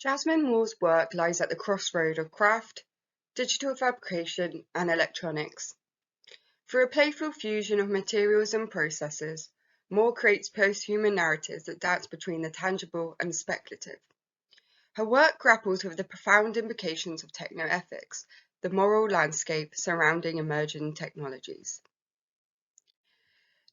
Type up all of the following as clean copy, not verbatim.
Jasmine Moore's work lies at the crossroad of craft, digital fabrication, and electronics. Through a playful fusion of materials and processes, Moore creates post-human narratives that dance between the tangible and the speculative. Her work grapples with the profound implications of technoethics, the moral landscape surrounding emerging technologies.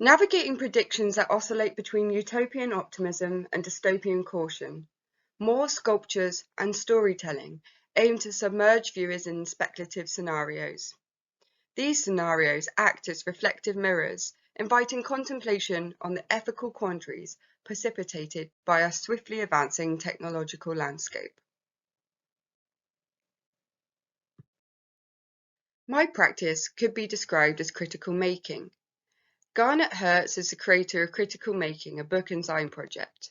Navigating predictions that oscillate between utopian optimism and dystopian caution, Moore's sculptures and storytelling aim to submerge viewers in speculative scenarios. These scenarios act as reflective mirrors, inviting contemplation on the ethical quandaries precipitated by a swiftly advancing technological landscape. My practice could be described as critical making. Garnet Hertz is the creator of Critical Making, a book and design project.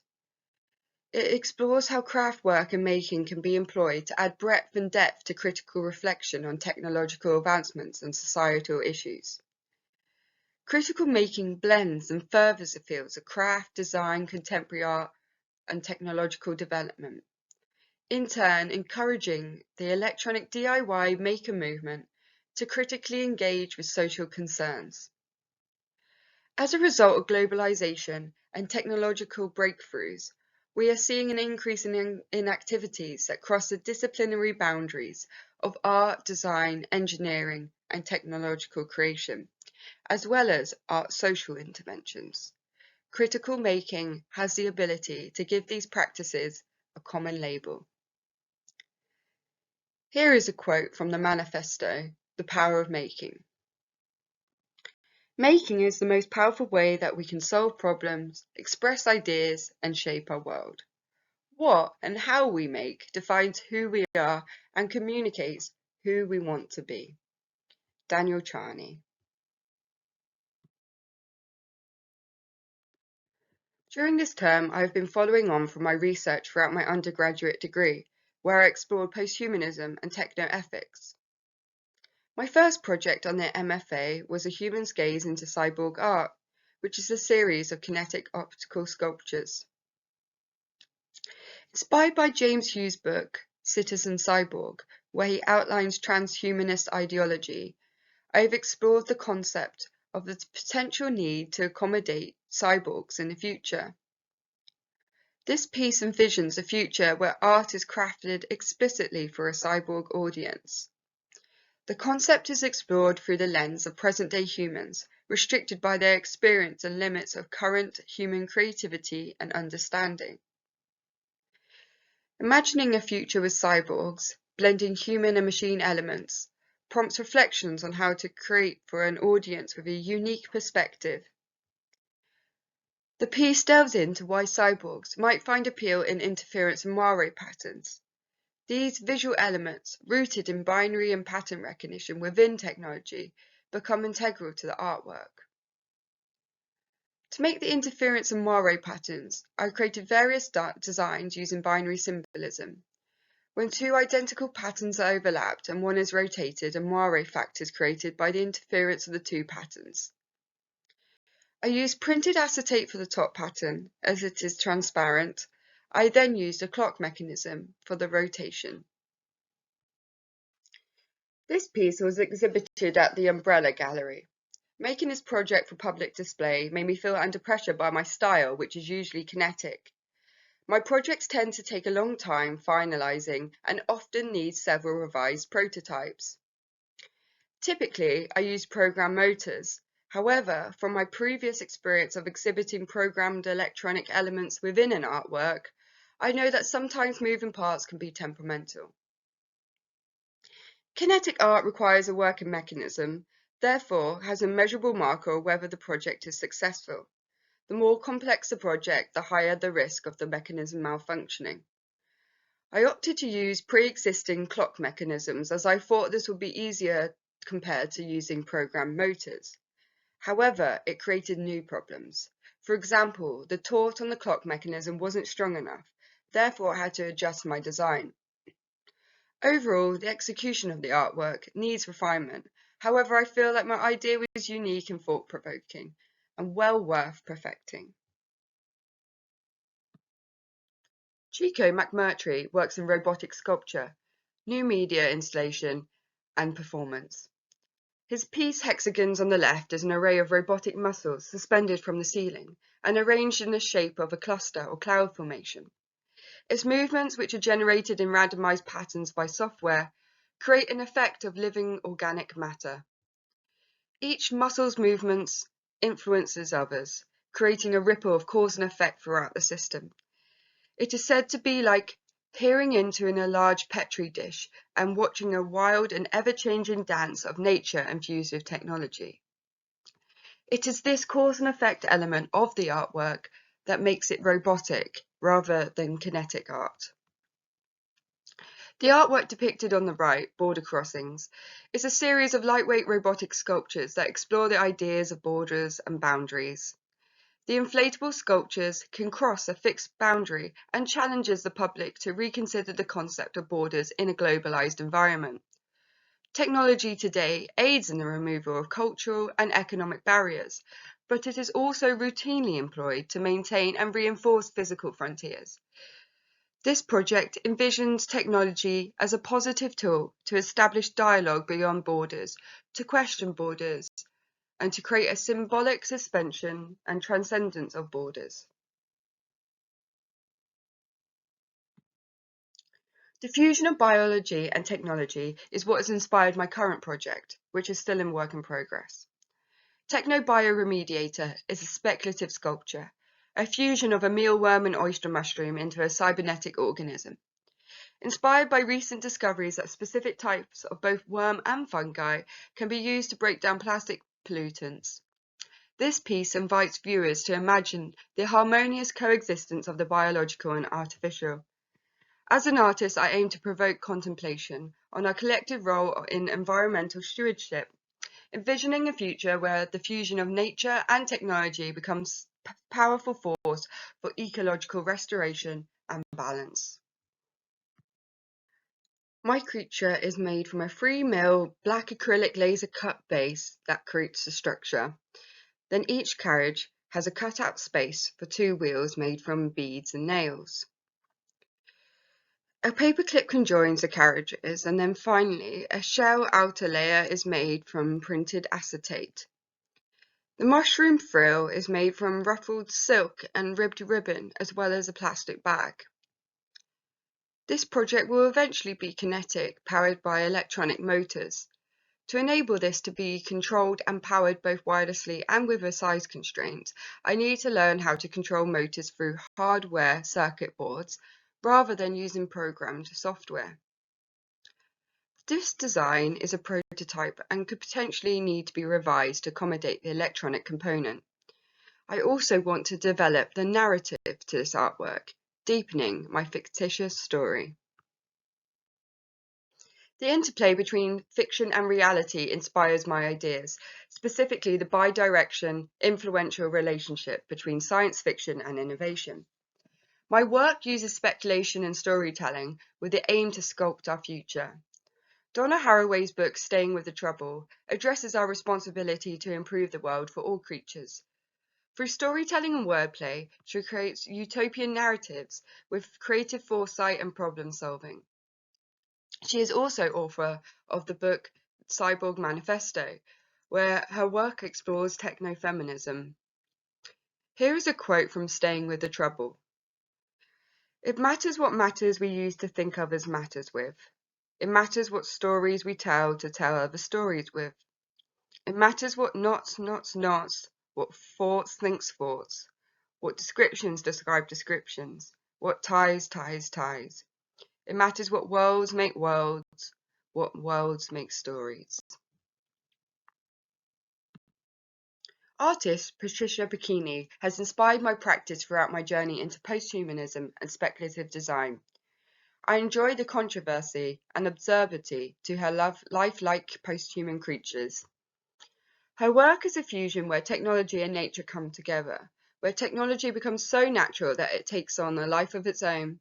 It explores how craft work and making can be employed to add breadth and depth to critical reflection on technological advancements and societal issues. Critical making blends and furthers the fields of craft, design, contemporary art, and technological development, in turn encouraging the electronic DIY maker movement to critically engage with social concerns. As a result of globalization and technological breakthroughs, we are seeing an increase in activities that cross the disciplinary boundaries of art, design, engineering, and technological creation, as well as art social interventions. Critical making has the ability to give these practices a common label. Here is a quote from the manifesto, The Power of Making. Making is the most powerful way that we can solve problems, express ideas, and shape our world. What and how we make defines who we are and communicates who we want to be. Daniel Charney. During this term, I have been following on from my research throughout my undergraduate degree, where I explored posthumanism and technoethics. My first project on the MFA was A Human's Gaze into Cyborg Art, which is a series of kinetic optical sculptures. Inspired by James Hughes' book, Citizen Cyborg, where he outlines transhumanist ideology, I have explored the concept of the potential need to accommodate cyborgs in the future. This piece envisions a future where art is crafted explicitly for a cyborg audience. The concept is explored through the lens of present-day humans, restricted by their experience and limits of current human creativity and understanding. Imagining a future with cyborgs, blending human and machine elements, prompts reflections on how to create for an audience with a unique perspective. The piece delves into why cyborgs might find appeal in interference and moire patterns. These visual elements, rooted in binary and pattern recognition within technology, become integral to the artwork. To make the interference and moire patterns, I created various designs using binary symbolism. When two identical patterns are overlapped and one is rotated, a moire fact is created by the interference of the two patterns. I used printed acetate for the top pattern, as it is transparent. I then used a clock mechanism for the rotation. This piece was exhibited at the Umbrella Gallery. Making this project for public display made me feel under pressure by my style, which is usually kinetic. My projects tend to take a long time finalizing and often need several revised prototypes. Typically, I use program motors. However, from my previous experience of exhibiting programmed electronic elements within an artwork, I know that sometimes moving parts can be temperamental. Kinetic art requires a working mechanism, therefore has a measurable marker of whether the project is successful. The more complex the project, the higher the risk of the mechanism malfunctioning. I opted to use pre-existing clock mechanisms as I thought this would be easier compared to using programmed motors. However, it created new problems. For example, the torque on the clock mechanism wasn't strong enough, therefore I had to adjust my design. Overall, the execution of the artwork needs refinement. However, I feel like my idea was unique and thought-provoking, and well worth perfecting. Chico McMurtry works in robotic sculpture, new media installation, and performance. His piece Hexagons on the left is an array of robotic muscles suspended from the ceiling and arranged in the shape of a cluster or cloud formation. Its movements, which are generated in randomized patterns by software, create an effect of living organic matter. Each muscle's movements influences others, creating a ripple of cause and effect throughout the system. It is said to be like peering into a large petri dish and watching a wild and ever-changing dance of nature infused with technology. It is this cause and effect element of the artwork that makes it robotic rather than kinetic art. The artwork depicted on the right, Border Crossings, is a series of lightweight robotic sculptures that explore the ideas of borders and boundaries. The inflatable sculptures can cross a fixed boundary and challenges the public to reconsider the concept of borders in a globalized environment. Technology today aids in the removal of cultural and economic barriers, but it is also routinely employed to maintain and reinforce physical frontiers. This project envisions technology as a positive tool to establish dialogue beyond borders, to question borders, and to create a symbolic suspension and transcendence of borders. The fusion of biology and technology is what has inspired my current project, which is still in work in progress. Technobioremediator is a speculative sculpture, a fusion of a mealworm and oyster mushroom into a cybernetic organism. Inspired by recent discoveries that specific types of both worm and fungi can be used to break down plastic pollutants. This piece invites viewers to imagine the harmonious coexistence of the biological and artificial. As an artist, I aim to provoke contemplation on our collective role in environmental stewardship, envisioning a future where the fusion of nature and technology becomes a powerful force for ecological restoration and balance. My creature is made from a 3mm black acrylic laser cut base that creates the structure. Then each carriage has a cut-out space for 2 wheels made from beads and nails. A paperclip conjoins the carriages, and then finally a shell outer layer is made from printed acetate. The mushroom frill is made from ruffled silk and ribbed ribbon, as well as a plastic bag. This project will eventually be kinetic, powered by electronic motors. To enable this to be controlled and powered both wirelessly and with a size constraint, I need to learn how to control motors through hardware circuit boards rather than using programmed software. This design is a prototype and could potentially need to be revised to accommodate the electronic component. I also want to develop the narrative to this artwork, deepening my fictitious story. The interplay between fiction and reality inspires my ideas, specifically the bi-direction, influential relationship between science fiction and innovation. My work uses speculation and storytelling with the aim to sculpt our future. Donna Haraway's book, Staying with the Trouble, addresses our responsibility to improve the world for all creatures. Through storytelling and wordplay, she creates utopian narratives with creative foresight and problem solving. She is also author of the book Cyborg Manifesto, where her work explores techno-feminism. Here is a quote from Staying with the Trouble. It matters what matters we use to think others matters with. It matters what stories we tell to tell other stories with. It matters what knots, what thoughts thinks thoughts, what descriptions describe descriptions, what ties. It matters what worlds make worlds, what worlds make stories. Artist Patricia Bikini has inspired my practice throughout my journey into posthumanism and speculative design. I enjoy the controversy and absurdity to her lifelike posthuman creatures. Her work is a fusion where technology and nature come together, where technology becomes so natural that it takes on a life of its own.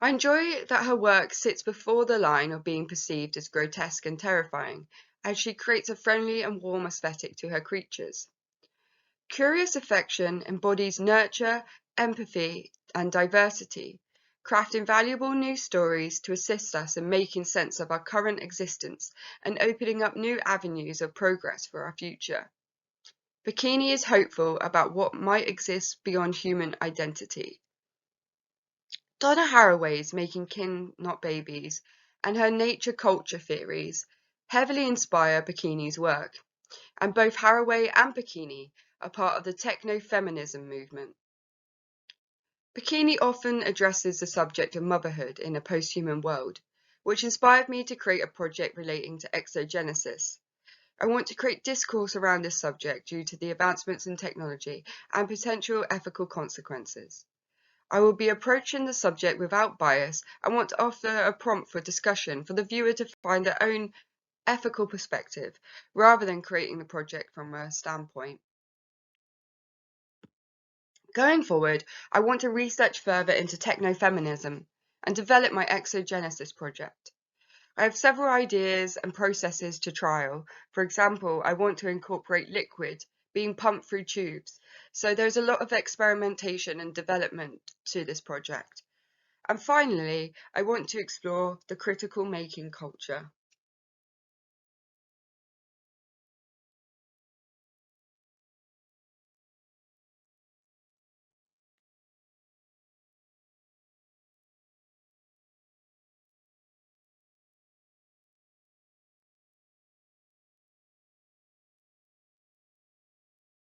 I enjoy that her work sits before the line of being perceived as grotesque and terrifying, as she creates a friendly and warm aesthetic to her creatures. Curious Affection embodies nurture, empathy, and diversity, crafting valuable new stories to assist us in making sense of our current existence and opening up new avenues of progress for our future. Bikini is hopeful about what might exist beyond human identity. Donna Haraway's Making Kin Not Babies and her nature culture theories heavily inspire Bikini's work, and both Haraway and Bikini are part of the techno-feminism movement. Bikini often addresses the subject of motherhood in a post-human world, which inspired me to create a project relating to exogenesis. I want to create discourse around this subject due to the advancements in technology and potential ethical consequences. I will be approaching the subject without bias and want to offer a prompt for discussion for the viewer to find their own ethical perspective, rather than creating the project from a standpoint. Going forward, I want to research further into techno-feminism and develop my exogenesis project. I have several ideas and processes to trial. For example, I want to incorporate liquid being pumped through tubes. So there's a lot of experimentation and development to this project. And finally, I want to explore the critical making culture.